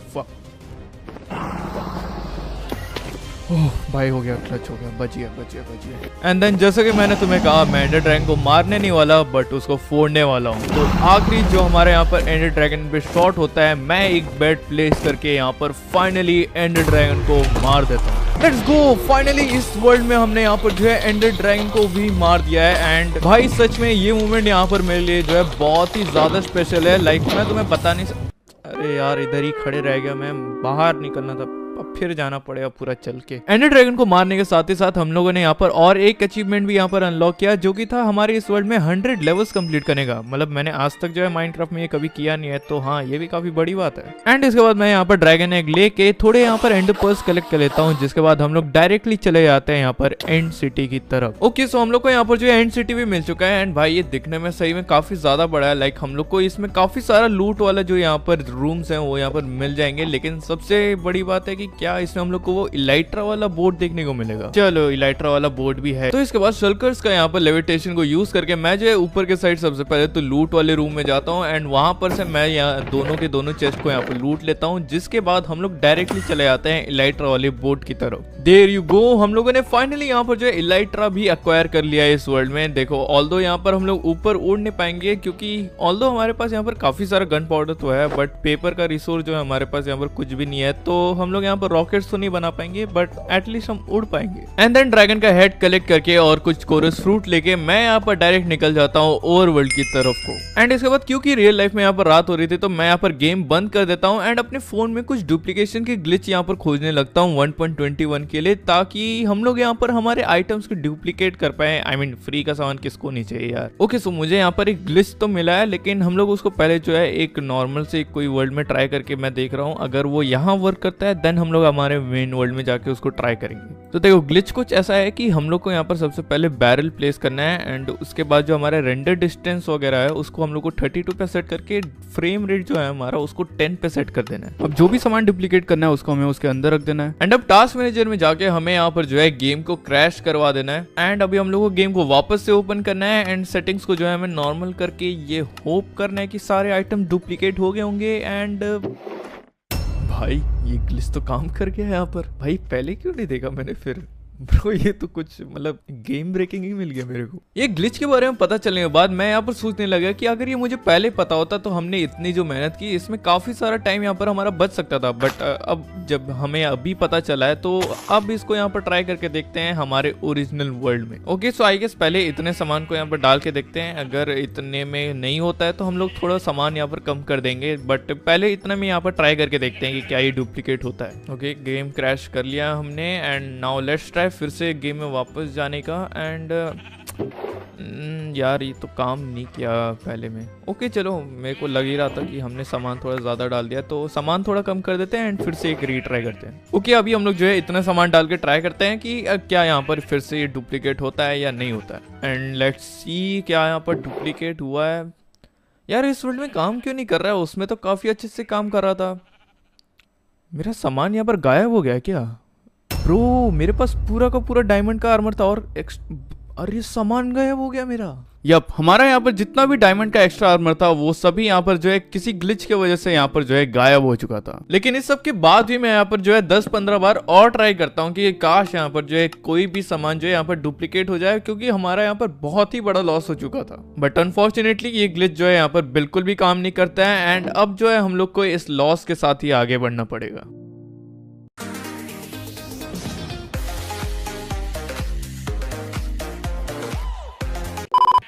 A: भाई हो गया, क्लच हो गया, बच गया। एंड देन जैसा कि मैंने तुम्हें कहा, मैं एंडर ड्रैगन को मारने नहीं वाला बट उसको फोड़ने वाला हूँ। तो आखिरी जो हमारे यहाँ पर एंडर ड्रैगन पे शॉट होता है, मैं एक बेट प्लेस करके यहाँ पर फाइनली एंडर ड्रैगन को मार देता हूँ। Let's go. फाइनली इस वर्ल्ड में हमने यहाँ पर जो है एंडर ड्रैगन को भी मार दिया है एंड भाई सच में ये मूवमेंट यहाँ पर मेरे लिए जो है बहुत ही ज्यादा स्पेशल है। लाइक मैं तुम्हें बता नहीं अरे यार इधर ही खड़े रह गया, मैं बाहर निकलना था, अब फिर जाना पड़ेगा पूरा चल के। एंडर ड्रैगन को मारने के साथ ही साथ हम लोगों ने यहाँ पर और एक अचीवमेंट भी यहाँ पर अनलॉक किया, जो कि था हमारे इस वर्ल्ड में 100 लेवल्स कंप्लीट करने का। मतलब मैंने आज तक जो है माइनक्राफ्ट में ये कभी किया नहीं है, तो हाँ ये भी काफी बड़ी बात है। एंड इसके बाद मैं यहाँ पर ड्रैगन एग लेके थोड़े यहाँ पर एंडर पर्ल्स कलेक्ट कर लेता हूँ, जिसके बाद हम लोग डायरेक्टली चले जाते हैं यहाँ पर एंड सिटी की तरफ। ओके सो हम लोग को यहाँ पर जो है एंड सिटी भी मिल चुका है एंड भाई ये दिखने में सही में काफी ज्यादा बड़ा है। लाइक हम लोग को इसमें काफी सारा लूट वाला जो यहाँ पर रूम्स है वो यहाँ पर मिल जाएंगे, लेकिन सबसे बड़ी बात है कि क्या इसमें हम लोग को वो इलाइट्रा वाला बोर्ड देखने को मिलेगा। चलो इलाइट्रा वाला बोर्ड भी है। तो इसके बाद शल्कर्स का यहाँ पर लेविटेशन को यूज करके मैं जो है ऊपर के साइड सबसे पहले तो लूट वाले रूम में जाता हूँ एंड वहां पर से मैं यहाँ दोनों के दोनों चेस्ट को यहाँ पर लूट लेता हूँ, जिसके बाद हम लोग डायरेक्टली चले जाते हैं इलाइट्रा वाले बोर्ड की तरफ। There you go. हम लोगों ने फाइनली यहाँ पर जो है इलाइट्रा भी एक्वायर कर लिया है इस वर्ल्ड में। देखो ऑल्दो यहाँ पर हम लोग ऊपर उड़ नहीं पाएंगे, क्योंकि ऑल्दो हमारे पास यहाँ पर काफी सारा गन पाउडर तो है, बट पेपर का रिसोर्स जो है हमारे पास यहाँ पर कुछ भी नहीं है, तो हम लोग यहाँ पर रॉकेट्स तो नहीं बना पाएंगे, बट एटलीस्ट हम उड़ पाएंगे। एंड देन ड्रैगन का हेड कलेक्ट करके और कुछ कोरस फ्रूट लेके मैं यहाँ पर डायरेक्ट निकल जाता हूँ ओवरवर्ल्ड की तरफ को। एंड इसके बाद क्योंकि रियल लाइफ में यहाँ पर रात हो रही थी, तो मैं यहाँ पर गेम बंद कर देता हूँ एंड अपने फोन में कुछ डुप्लीकेशन के ग्लिच यहाँ पर खोजने लगता हूँ 1.21 के लिए, ताकि हम लोग यहाँ पर हमारे आइटम्स को डुप्लीकेट कर पाए। आई मीन फ्री का सामान किसको नहीं चाहिए यार। ओके सो मुझे यहाँ पर एक ग्लिच तो मिला है, लेकिन हम लोग उसको पहले जो है एक नॉर्मल से कोई वर्ल्ड में ट्राई करके मैं देख रहा हूँ, अगर वो यहाँ वर्क करता है देन हम लोग लोग हमारे मेन वर्ल्ड में जाके उसको ट्राई करेंगे। तो देखो ग्लिच कुछ ऐसा है कि हम लोग को यहाँ पर सबसे पहले बैरल प्लेस करना है एंड उसके बाद जो हमारा रेंडर डिस्टेंस वगैरह है उसको हम लोग को 32 पे सेट करके फ्रेम रेट जो है हमारा उसको 10 पे सेट कर देना है। अब जो भी सामान डुप्लीकेट करना है उसको हमें उसके अंदर रख देना है एंड अब टास्क मैनेजर में जाके हमें यहाँ पर जो है गेम को क्रैश करवा देना है एंड अभी हम लोग को गेम को वापस से ओपन करना है एंड सेटिंग्स को जो है हमें नॉर्मल करके ये होप करना है कि सारे आइटम डुप्लीकेट हो गए होंगे एंड भाई ये ग्लिच तो काम कर गया यहाँ पर। भाई पहले क्यों नहीं देखा मैंने फिर ब्रो, ये तो कुछ मतलब गेम ब्रेकिंग ही मिल गया मेरे को। ये ग्लिच के बारे में पता चलने के बाद मैं यहाँ पर सोचने लगा कि अगर ये मुझे पहले पता होता तो हमने इतनी जो मेहनत की इसमें काफी सारा टाइम यहाँ पर हमारा बच सकता था। बट अब जब हमें अभी पता चला है तो अब इसको यहाँ पर ट्राई करके देखते हैं हमारे ओरिजिनल वर्ल्ड में। ओके सो आई गेस पहले इतने सामान को यहाँ पर डाल के देखते हैं, अगर इतने में नहीं होता है तो हम लोग थोड़ा सामान यहाँ पर कम कर देंगे, बट पहले इतना में यहाँ पर ट्राई करके देखते हैं कि क्या ये डुप्लीकेट होता है। ओके गेम क्रैश कर लिया हमने एंड नाउ लेट्स ट्राई फिर से गेम में वापस जाने का एंड यार ये तो काम नहीं किया पहले में। ओके चलो मेरे को लग ही रहा था कि हमने सामान थोड़ा ज़्यादा डाल दिया, तो सामान थोड़ा कम कर देते हैं एंड फिर से एक रीट्राई करते हैं। ओके अभी हम लोग जो है इतना सामान डाल के ट्राई करते हैं कि क्या यहाँ पर फिर से ये डुप्लीकेट होता है या नहीं होता है एंड लेट्स सी क्या यहाँ पर डुप्लीकेट हुआ है। यार इस वर्ल्ड में काम क्यों नहीं कर रहा है, उसमें तो काफ़ी अच्छे से काम कर रहा था। मेरा सामान यहाँ पर गायब हो गया क्या ब्रो? मेरे पास पूरा का पूरा डायमंड का आर्मर था और अरे सामान गायब हो गया मेरा। यप हमारा यहाँ पर जितना भी डायमंड का एक्स्ट्रा आर्मर था वो सभी यहाँ पर जो है किसी ग्लिच के वजह से यहाँ पर जो है गायब हो चुका था। लेकिन इस सब के बाद भी मैं यहाँ पर जो है 10-15 बार और ट्राई करता हूँ कि काश यहाँ पर जो है कोई भी सामान जो है यहाँ पर डुप्लीकेट हो जाए, क्योंकि हमारा यहाँ पर बहुत ही बड़ा लॉस हो चुका था। बट अनफॉर्चुनेटली ये ग्लिच जो है यहाँ पर बिल्कुल भी काम नहीं करता है एंड अब जो है हम लोग को इस लॉस के साथ ही आगे बढ़ना पड़ेगा।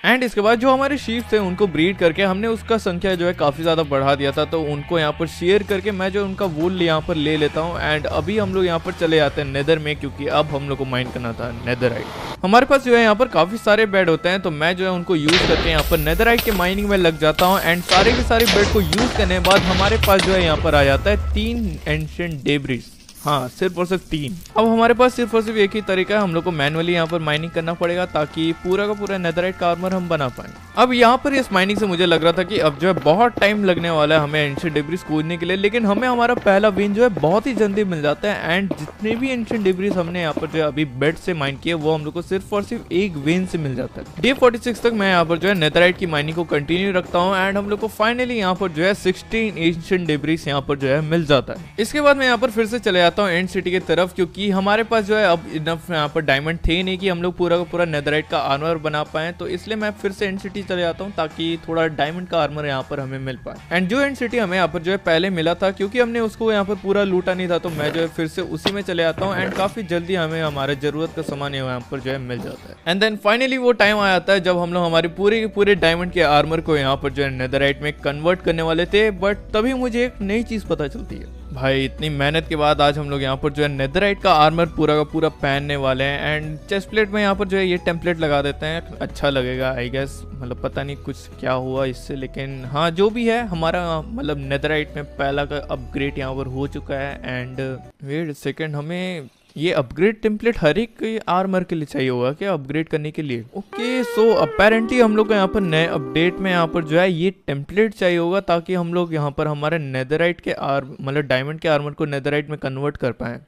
A: एंड इसके बाद जो हमारे शीप थे उनको ब्रीड करके हमने उसका संख्या जो है काफी ज्यादा बढ़ा दिया था, तो उनको यहाँ पर शेयर करके मैं जो उनका वूल यहाँ पर ले लेता हूँ एंड अभी हम लोग यहाँ पर चले जाते हैं नेदर में, क्योंकि अब हम लोग को माइन करना था नेदरराइट। हमारे पास जो है यहाँ पर काफी सारे बेड होते हैं, तो मैं जो है उनको यूज करके यहाँ पर नेदरराइट के माइनिंग में लग जाता हूँ एंड सारे के सारे बेड को यूज करने के बाद हमारे पास जो है यहाँ पर आ जाता है 3 एंशिएंट डेब्रिस। हाँ सिर्फ और सिर्फ 3। अब हमारे पास सिर्फ और सिर्फ एक ही तरीका है, हम लोग को मैनुअली यहाँ पर माइनिंग करना पड़ेगा ताकि पूरा का पूरा नेदरराइट का आर्मर हम बना पाए। अब यहाँ पर इस माइनिंग से मुझे लग रहा था कि अब जो है बहुत टाइम लगने वाला है हमें एंशिएंट डेब्रिस खोजने के लिए, लेकिन हमें हमारा पहला विन जो है बहुत ही जल्दी मिल जाता है एंड जितने भी एंशिएंट डेब्रिस हमने यहाँ पर जो है अभी बेड से माइन किए वो हम लोग को सिर्फ और सिर्फ एक विन से मिल जाता है। डे 46 तक मैं यहाँ पर जो है नेदरराइट की माइनिंग को कंटिन्यू रखता हूँ एंड हम लोग को फाइनली यहाँ पर जो है 16 एंशिएंट डेब्रिस यहाँ पर जो है मिल जाता है। इसके बाद मैं यहाँ पर फिर से चले जाता हूँ एंड सिटी के तरफ, क्योंकि हमारे पास जो है अब इनफ यहाँ पर डायमंड थे नहीं कि हम लोग पूरा का पूरा नेदरराइट का आर्मर बना पाए, तो इसलिए मैं फिर से एंड सिटी चले जाता हूँ ताकि थोड़ा डायमंड का आर्मर यहाँ पर हमें मिल पाए। एंड जो एंड सिटी हमें यहाँ पर जो है पहले मिला था, क्योंकि हमने उसको यहाँ पर पूरा लूटा नहीं था, तो मैं जो है फिर से उसी में चले जाता हूँ एंड काफी जल्दी हमें हमारे जरूरत का सामान यहाँ पर जो है मिल जाता है। एंड देन फाइनली वो टाइम आ जाता है जब हम लोग हमारे पूरे के पूरे डायमंड के आर्मर को यहाँ पर जो है नेदरराइट में कन्वर्ट करने वाले थे, बट तभी मुझे एक नई चीज पता चलती है। भाई इतनी मेहनत के बाद आज हम लोग यहाँ पर जो है नेदरराइट का आर्मर पूरा का पूरा पहनने वाले हैं एंड चेस्ट प्लेट में यहाँ पर जो है ये टेम्पलेट लगा देते हैं, अच्छा लगेगा आई गेस। मतलब पता नहीं कुछ क्या हुआ इससे, लेकिन हाँ जो भी है हमारा मतलब नेदरराइट में पहला का अपग्रेड यहाँ पर हो चुका है। एंड वेट सेकेंड, हमें ये अपग्रेड टेम्पलेट हर एक आर्मर के लिए चाहिए होगा क्या अपग्रेड करने के लिए? ओके सो अपेरेंटली हम लोग को यहाँ पर नए अपडेट में यहाँ पर जो है ये टेम्पलेट चाहिए होगा ताकि हम लोग यहाँ पर हमारे नेदरराइट के मतलब डायमंड के आर्मर को नेदरराइट में कन्वर्ट कर पाए।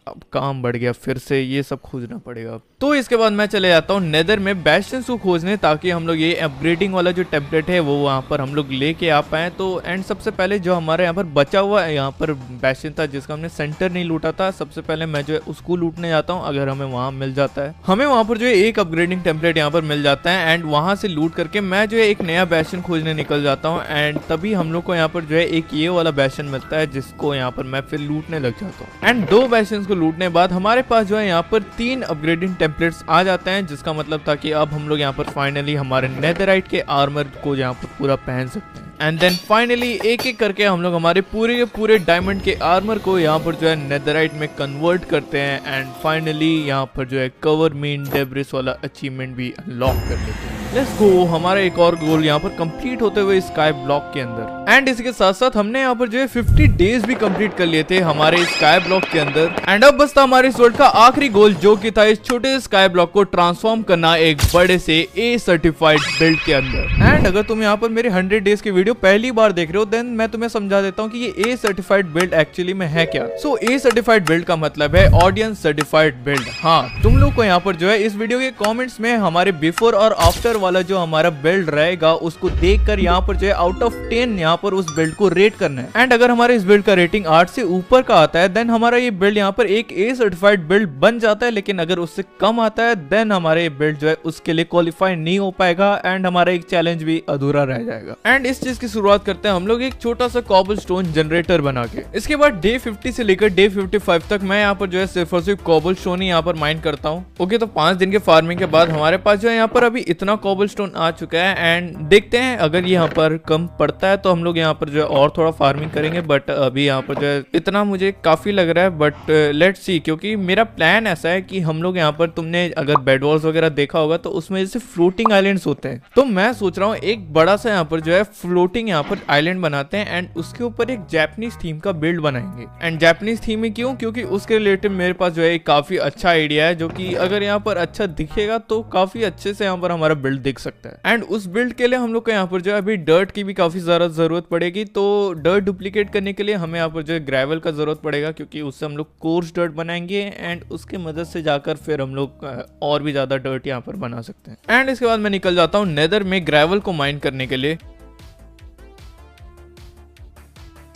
A: अब काम बढ़ गया, फिर से ये सब खोजना पड़ेगा। तो इसके बाद मैं चले जाता हूँ नेदर में बैस्टियंस को खोजने, ताकि हम लोग ये अपग्रेडिंग वाला जो टेम्पलेट है वो वहाँ पर हम लोग लेके आ पाए। तो एंड सबसे पहले जो हमारे यहाँ पर बचा हुआ यहाँ पर बैस्टियन था जिसका हमने सेंटर नहीं लूटा था, सबसे पहले मैं जो है उसको लूटने जाता हूँ। अगर हमें वहाँ मिल जाता है, हमें वहाँ पर जो है एक अपग्रेडिंग टेम्पलेट यहाँ पर मिल जाता है एंड वहाँ से लूट करके मैं जो है एक नया बैस्टियन खोजने निकल जाता हूँ एंड तभी हम लोग को यहाँ पर जो है एक ये वाला बैस्टियन मिलता है जिसको यहाँ पर मैं फिर लूटने लग जाता हूँ। एंड 2 बैस्टियंस को लूटने बाद हमारे पास जो है यहाँ पर 3 अपग्रेडिंग टेम्पलेट्स आ जाते हैं, जिसका मतलब था कि अब हम लोग यहाँ पर फाइनली हमारे नेदरराइट के आर्मर को यहाँ पर पूरा पहन सकते हैं। एंड देन फाइनली एक एक करके हम लोग हमारे पूरे के पूरे डायमंड के आर्मर को यहाँ पर जो है नेदराइट में कन्वर्ट करते हैं एंड फाइनली यहाँ पर जो है कवर मीन डेब्रिस वाला अचीवमेंट भी अनलॉक कर लेते हैं। लेट्स गो, हमारा एक और गोल यहाँ पर कंप्लीट होते हुए स्काई ब्लॉक के अंदर। एंड इसके साथ साथ हमने यहाँ पर जो है 50 डेज भी कंप्लीट कर लिए थे हमारे स्काई ब्लॉक के अंदर। एंड अब बस था हमारे इस वर्ल्ड का आखिरी गोल, जो कि था इस छोटे स्काई ब्लॉक को ट्रांसफॉर्म करना एक बड़े से ए सर्टिफाइड बिल्ड के अंदर। एंड अगर तुम यहाँ पर मेरे 100 डेज के वीडियो पहली बार देख रहे हो देन मैं तुम्हें समझा देता हूँ कि ये ए सर्टिफाइड बिल्ड एक्चुअली में है क्या। सो ए सर्टिफाइड बिल्ड का मतलब है ऑडियंस सर्टिफाइड बिल्ड। हाँ, तुम लोग को यहाँ पर जो है इस वीडियो के कमेंट्स में हमारे बिफोर और आफ्टर वाला जो हमारा बिल्ड रहेगा उसको देखकर यहाँ पर जो है आउट ऑफ 10 यहाँ पर उस बिल्ड को रेट करना है। एंड अगर हमारे इस बिल्ड का रेटिंग 8 से ऊपर का आता है देन हमारा ये बिल्ड यहाँ पर एक ए सर्टिफाइड बिल्ड बन जाता है, लेकिन अगर उससे कम आता है देन हमारे बिल्ड जो है उसके लिए क्वालिफाई नहीं हो पाएगा एंड हमारा एक चैलेंज भी अधूरा रह जाएगा। एंड इस चीज की शुरुआत करते हैं हम लोग एक छोटा सा कॉबलस्टोन जनरेटर बना के। इसके बाद डे 50 से लेकर डे 55 तक मैं यहाँ पर जो है सिर्फ और सिर्फ कॉबलस्टोन ही यहाँ पर माइन करता हूँ। ओके, तो 5 दिन के फार्मिंग के बाद हमारे पास जो है यहाँ पर अभी इतना कॉबलस्टोन आ चुका है एंड देखते हैं अगर ये यहाँ पर कम पड़ता है तो हम लोग यहाँ पर जो है और थोड़ा फार्मिंग करेंगे। बट अभी यहाँ पर जो है इतना मुझे काफी लग रहा है, बट लेट्स सी, क्योंकि मेरा प्लान ऐसा है कि हम लोग यहाँ पर, तुमने अगर बेड वॉल्स वगैरह देखा होगा तो उसमें जैसे फ्लोटिंग आइलैंड्स होते हैं, तो मैं सोच रहा हूँ एक बड़ा सा यहाँ पर जो है फ्लोटिंग यहाँ पर आइलैंड बनाते हैं एंड उसके ऊपर एक जापानीज थीम का बिल्ड बनाएंगे। एंड जापानीज थीम में क्यों? क्योंकि उसके रिलेटेड मेरे पास जो है एक काफी अच्छा आइडिया है, जो कि अगर यहाँ पर अच्छा दिखेगा तो काफी अच्छे से यहाँ पर हमारा बिल्ड दिख सकता है। एंड उस बिल्ड के लिए हम लोग को यहाँ पर जो है अभी डर्ट की भी काफी ज्यादा जरूरत पड़ेगी, तो डर्ट डुप्लीकेट करने के लिए हमें यहाँ पर जो है ग्रेवल का जरूरत पड़ेगा, क्योंकि उससे हम लोग कोर्स डर्ट बनाएंगे एंड उसके मदद से जाकर फिर हम लोग और भी ज्यादा डर्ट यहाँ पर बना सकते हैं। एंड इसके बाद मैं निकल जाता हूँ नेदर में ग्रेवल को माइन करने के लिए।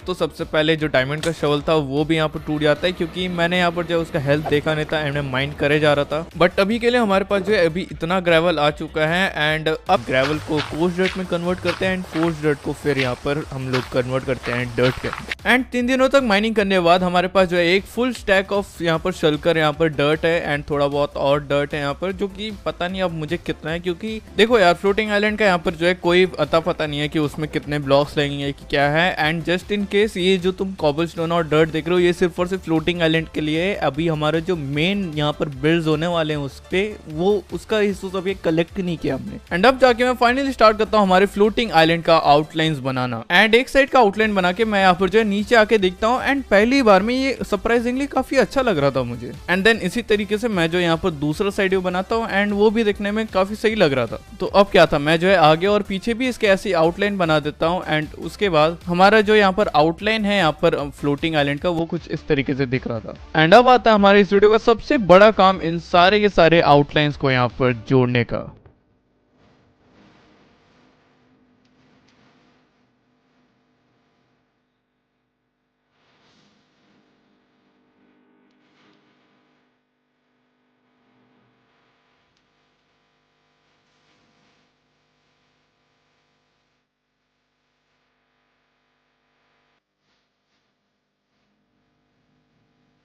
A: तो सबसे पहले जो डायमंड का शवल था वो भी यहाँ पर टूट जाता है, क्योंकि मैंने यहाँ पर जो उसका हेल्थ देखा नहीं था एंड मैं माइंड करे जा रहा था। बट अभी के लिए हमारे पास जो है अभी इतना ग्रेवल आ चुका है एंड अब ग्रेवल को कोर्स डर्ट में कन्वर्ट करते हैं एंड कोर्स डर्ट को फिर यहाँ पर हम लोग कन्वर्ट करते हैं डर्ट के। एंड 3 दिनों तक माइनिंग करने के बाद हमारे पास जो है एक फुल स्टैक ऑफ यहाँ पर शलकर यहाँ पर डर्ट है एंड थोड़ा बहुत और डर्ट है यहाँ पर, जो कि पता नहीं अब मुझे कितना है, क्योंकि देखो यार फ्लोटिंग आइलैंड का यहाँ पर जो है कोई अता पता नहीं है कि उसमें कितने ब्लॉक्स लगेंगे कि क्या है। एंड जस्ट इन केस ये जो तुम कॉबलस्टोन और डर्ट देख रहे हो ये सिर्फ और सिर्फ फ्लोटिंग आइलैंड के लिए है। अभी हमारे जो मेन यहाँ पर बिल्ड्स होने वाले हैं उस पे वो उसका रिसोर्स अभी कलेक्ट नहीं किया हमने। एंड अब जाके मैं फाइनली स्टार्ट करता हूँ हमारे फ्लोटिंग आइलैंड का आउटलाइंस बनाना। एंड एक साइड का आउटलाइन बना के मैं यहाँ पर जो है नीचे आके देखता हूँ एंड पहली बार में ये सरप्राइजिंगली काफी अच्छा लग रहा था मुझे। एंड देन इसी तरीके से मैं जो यहाँ पर दूसरा साइड बनाता हूँ एंड वो भी देखने में काफी सही लग रहा था। तो अब क्या था, मैं जो है आगे और पीछे भी इसके ऐसी आउटलाइन बना देता हूँ एंड उसके बाद हमारा जो यहाँ पर आउटलाइन है यहाँ पर फ्लोटिंग आइलैंड का वो कुछ इस तरीके से दिख रहा था। एंड अब आता है हमारे इस वीडियो का सबसे बड़ा काम, इन सारे के सारे आउटलाइंस को यहाँ पर जोड़ने का।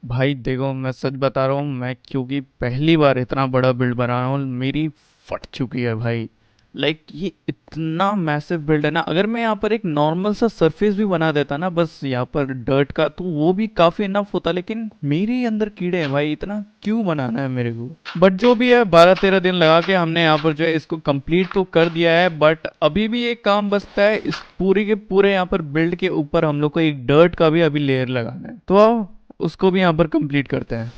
A: भाई देखो मैं सच बता रहा हूँ, मैं क्योंकि पहली बार इतना बड़ा बिल्ड बना रहा हूँ मेरी फट चुकी है भाई। लाइक ये इतना मैसिव बिल्ड है ना, अगर मैं यहाँ पर एक नॉर्मल सा सरफेस भी बना देता ना बस यहाँ पर डर्ट का, तो वो भी काफी इनफ होता, लेकिन मेरे अंदर कीड़े हैं भाई, इतना क्यों बनाना है मेरे को। बट जो भी है 12-13 दिन लगा के हमने यहाँ पर जो है इसको कंप्लीट तो कर दिया है, बट अभी भी एक काम बचता है, इस पूरे के पूरे यहाँ पर बिल्ड के ऊपर हम लोग को एक डर्ट का भी अभी लेयर लगाना है, तो आओ उसको भी यहाँ पर कंप्लीट करते हैं।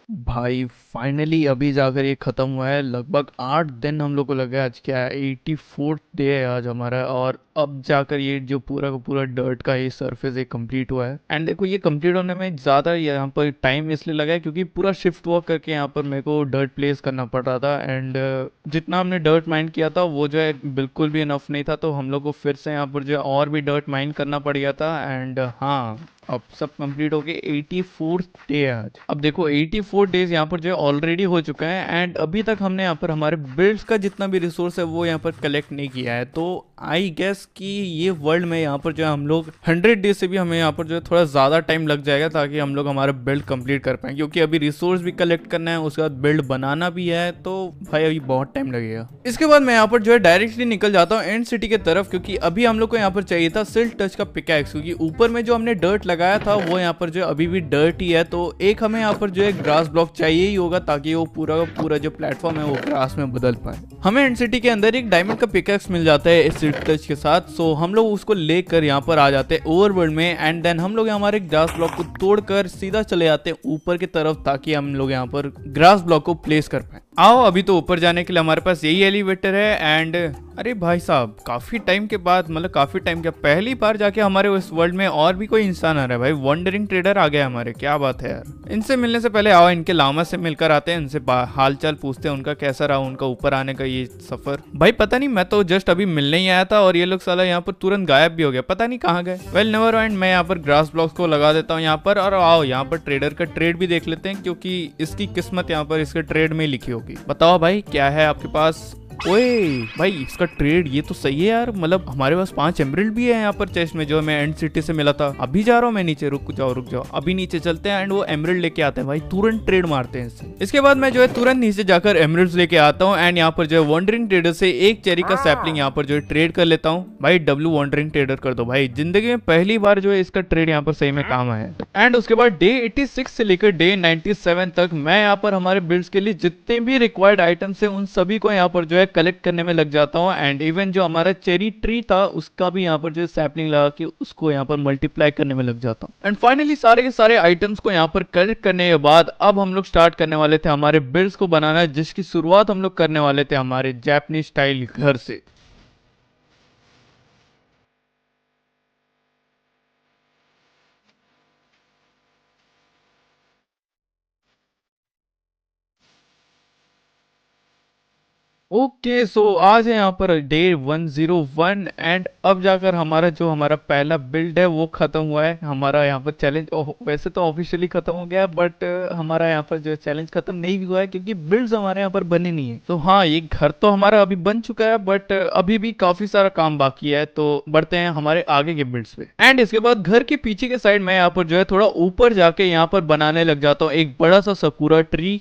A: भाई फाइनली अभी जाकर ये खत्म हुआ है, लगभग 8 दिन हम लोग को लगा। आज क्या है, 84th डे है आज हमारा, और अब जाकर ये जो पूरा का पूरा डर्ट का ये सरफेस ये कंप्लीट हुआ है। एंड देखो ये कंप्लीट होने में ज़्यादा यहाँ पर टाइम इसलिए लगा है क्योंकि पूरा शिफ्ट वर्क करके यहाँ पर मेरे को डर्ट प्लेस करना पड़ रहा था एंड जितना हमने डर्ट माइन किया था वो जो है बिल्कुल भी इनफ नहीं था, तो हम लोग को फिर से यहाँ पर जो है और भी डर्ट माइन करना पड़ गया था। एंड हाँ अब सब कंप्लीट हो गए, 84th डे है आज। अब देखो 84 डेज यहाँ पर जो है ऑलरेडी हो चुका है एंड अभी तक हमने यहाँ पर हमारे बिल्ड्स का जितना भी रिसोर्स है वो यहाँ पर कलेक्ट नहीं किया है, तो आई गेस कि ये वर्ल्ड में यहाँ पर जो है हम लोग 100 डेज से भी हमें यहाँ पर जो है थोड़ा ज़्यादा टाइम लग जाएगा ताकि हम लोग हमारा बिल्ड कंप्लीट कर पाएं, क्योंकि अभी रिसोर्स भी कलेक्ट करना है, उसके बाद बिल्ड बनाना भी है, तो भाई अभी बहुत टाइम लगेगा। इसके बाद मैं यहाँ पर जो है डायरेक्टली निकल जाता हूँ एंड सिटी के तरफ, क्योंकि अभी हम लोग को यहाँ पर चाहिए था सिल्क टच का पिकैक्स, क्योंकि ऊपर में जो हमने डर्ट लगाया था वो यहाँ पर जो अभी भी डर्ट ही है, तो एक हमें यहाँ पर जो है ग्रास ब्लॉक चाहिए ही होगा ताकि वो पूरा जो प्लेटफॉर्म है वो ग्रास में बदल पाए। हमें एंड सिटी के अंदर एक डायमंड का पिकैक्स मिल जाता है इस सिल्क टच के साथ, सो हम लोग उसको लेकर यहाँ पर आ जाते हैं ओवरवर्ल्ड में एंड देन हम लोग हमारे ग्रास ब्लॉक को तोड़कर सीधा चले जाते हैं ऊपर की तरफ ताकि हम लोग यहाँ पर ग्रास ब्लॉक को प्लेस कर पाए। आओ अभी तो ऊपर जाने के लिए हमारे पास यही एलिवेटर है एंड अरे भाई साहब काफी टाइम के बाद, मतलब काफी टाइम के पहली बार जाके हमारे उस वर्ल्ड में और भी कोई इंसान आ रहा है भाई। वंडरिंग ट्रेडर आ गया हमारे, क्या बात है यार। इनसे मिलने से पहले आओ इनके लामा से मिलकर आते हैं, इनसे हाल चाल पूछते हैं उनका कैसा रहा उनका ऊपर आने का ये सफर। भाई पता नहीं, मैं तो जस्ट अभी मिलने ही आया था और ये लोग साला यहाँ पर तुरंत गायब भी हो गया, पता नहीं कहाँ गए। वेल नेवर माइंड, मैं यहाँ पर ग्रास ब्लॉक्स को लगा देता हूँ यहाँ पर, और आओ यहाँ पर ट्रेडर का ट्रेड भी देख लेते हैं क्योंकि इसकी किस्मत यहाँ पर इसके ट्रेड में लिखी होगी। बताओ भाई क्या है आपके पास। ओए भाई इसका ट्रेड ये तो सही है यार, मतलब हमारे पास 5 एमरल्ड भी है यहाँ पर चेस्ट में जो हमें एंड सिटी से मिला था। अभी जा रहा हूँ मैं नीचे, रुक जाओ अभी नीचे चलते हैं एंड वो एमरल्ड लेके आते हैं भाई, तुरंत ट्रेड मारते हैं इससे। इसके बाद मैं जो है तुरंत नीचे जाकर एमरल्ड्स लेके आता हूँ एंड यहाँ पर जो है वंडरिंग ट्रेडर से एक चेरी का सैपलिंग यहाँ पर जो है ट्रेड कर लेता हूँ। भाई डब्ल्यू वंडरिंग ट्रेडर कर दो भाई, जिंदगी में पहली बार जो है इसका ट्रेड यहाँ पर सही में काम आया। एंड उसके बाद डे 86 से लेकर डे 97 तक मैं यहाँ पर हमारे बिल्ड्स के लिए जितने भी रिक्वायर्ड आइटम्स है उन सभी को यहाँ पर जो है कलेक्ट करने में जाता हूँ एंड इवन जो हमारा चेरी ट्री था उसका भी यहाँ पर जो सैपलिंग लगा के उसको यहाँ पर मल्टीप्लाई करने में लग जाता हूँ। एंड फाइनली सारे के सारे आइटम्स को यहाँ पर कलेक्ट करने के बाद अब हम लोग स्टार्ट करने वाले थे हमारे बिल्ड्स को बनाना, जिसकी शुरुआत हम लोग करने वाले थे हमारे जापानीज स्टाइल घर से। ओके सो आज है यहाँ पर डे 101 एंड अब जाकर हमारा पहला बिल्ड है वो खत्म हुआ है। हमारा यहाँ पर चैलेंज वैसे तो ऑफिशियली खत्म हो गया है बट हमारा यहाँ पर जो चैलेंज खत्म नहीं भी हुआ है क्योंकि बिल्ड्स हमारे यहाँ पर बने नहीं है। तो हाँ ये घर तो हमारा अभी बन चुका है बट अभी भी काफी सारा काम बाकी है, तो बढ़ते हैं हमारे आगे के बिल्ड्स पे। एंड इसके बाद घर के पीछे के साइड में यहाँ पर जो है थोड़ा ऊपर जाके यहाँ पर बनाने लग जाता हूँ एक बड़ा सा सकुरा ट्री।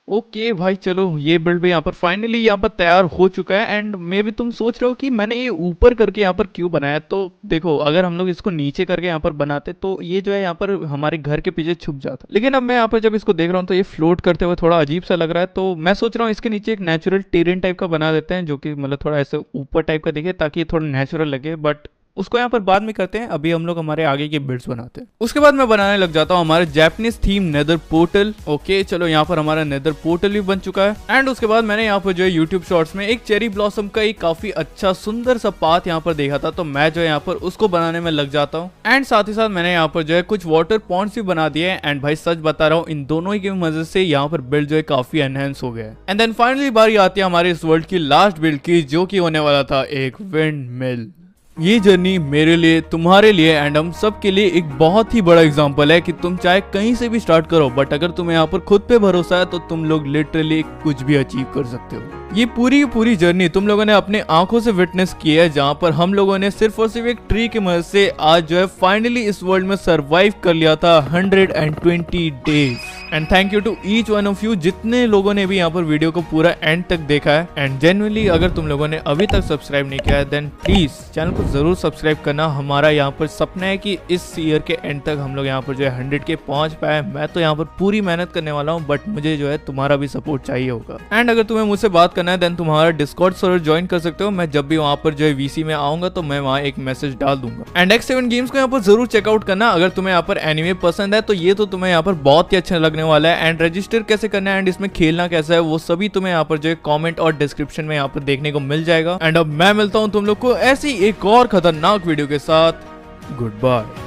A: ओके भाई चलो ये बिल्ड भी यहाँ पर फाइनली यहाँ पर तैयार हो चुका है एंड मे भी तुम सोच रहे हो कि मैंने ये ऊपर करके यहाँ पर क्यों बनाया, तो देखो अगर हम लोग इसको नीचे करके यहाँ पर बनाते तो ये जो है यहाँ पर हमारे घर के पीछे छुप जाता, लेकिन अब मैं यहाँ पर जब इसको देख रहा हूँ तो ये फ्लोट करते हुए थोड़ा अजीब सा लग रहा है, तो मैं सोच रहा हूँ इसके नीचे एक नेचुरल टेरेन टाइप का बना देते हैं जो कि मतलब थोड़ा ऐसे ऊपर टाइप का दिखे ताकि ये थोड़ा नेचुरल लगे, बट उसको यहाँ पर बाद में करते हैं। अभी हम लोग हमारे आगे के बिल्ड्स बनाते हैं। उसके बाद मैं बनाने लग जाता हूँ हमारे Japanese theme Nether portal. Okay चलो यहाँ पर हमारा नेदर पोर्टल भी बन चुका है एंड उसके बाद मैंने यहाँ पर जो है यूट्यूब शॉर्ट्स में एक चेरी ब्लॉसम का एक काफी अच्छा सुंदर सा पाथ यहाँ पर देखा था, तो मैं जो है यहाँ पर उसको बनाने में लग जाता हूँ एंड साथ ही साथ मैंने यहाँ पर जो है कुछ वाटर पॉन्ड्स भी बना दिए एंड भाई सच बता रहा हूँ इन दोनों की मदद से यहाँ पर बिल्ड जो है काफी एनहेंस हो गया। एंड देन फाइनली बारी आती है हमारे इस वर्ल्ड की लास्ट बिल्ड की, जो की होने वाला था एक विंड मिल। ये जर्नी मेरे लिए, तुम्हारे लिए एंड हम सब के लिए एक बहुत ही बड़ा एग्जांपल है कि तुम चाहे कहीं से भी स्टार्ट करो बट अगर तुम्हें यहाँ पर खुद पे भरोसा है तो तुम लोग लिटरली कुछ भी अचीव कर सकते हो। ये पूरी जर्नी तुम लोगों ने अपने आंखों से विटनेस की है, जहाँ पर हम लोगों ने सिर्फ और सिर्फ एक ट्री की मदद से आज जो है फाइनली इस वर्ल्ड में सरवाइव कर लिया था 120 days. And thank you to each one of you जितने लोगों ने भी यहाँ पर वीडियो को पूरा एंड तक देखा है। एंड जेन्युइनली अगर तुम लोगों ने अभी तक सब्सक्राइब नहीं किया है देन प्लीज चैनल को जरूर सब्सक्राइब करना। हमारा यहाँ पर सपना है कि इस ईयर के एंड तक हम लोग यहाँ पर जो है 100 के पहुंच पाए। मैं तो यहाँ पर पूरी मेहनत करने वाला हूँ बट मुझे जो है तुम्हारा भी सपोर्ट चाहिए होगा। एंड अगर तुम्हें मुझसे बात करना है देन तुम हमारा डिस्कॉर्ड सर्वर ज्वाइन कर सकते हो। मैं जब भी वहाँ पर जो है वीसी में आऊंगा तो मैं वहाँ एक मैसेज डाल दूंगा। एंड X7 गेम्स को यहाँ पर जरूर चेकआउट करना। अगर तुम्हें यहाँ पर एनिमे पसंद है तो ये तो तुम्हें यहाँ पर बहुत ही अच्छा लगने वाला है। एंड रजिस्टर कैसे करना है एंड इसमें खेलना कैसा है वो सभी तुम्हें यहाँ पर जो है कमेंट और डिस्क्रिप्शन में यहाँ पर देखने को मिल जाएगा। एंड अब मैं मिलता हूँ तुम लोग को ऐसी एक और खतरनाक वीडियो के साथ। Good bye.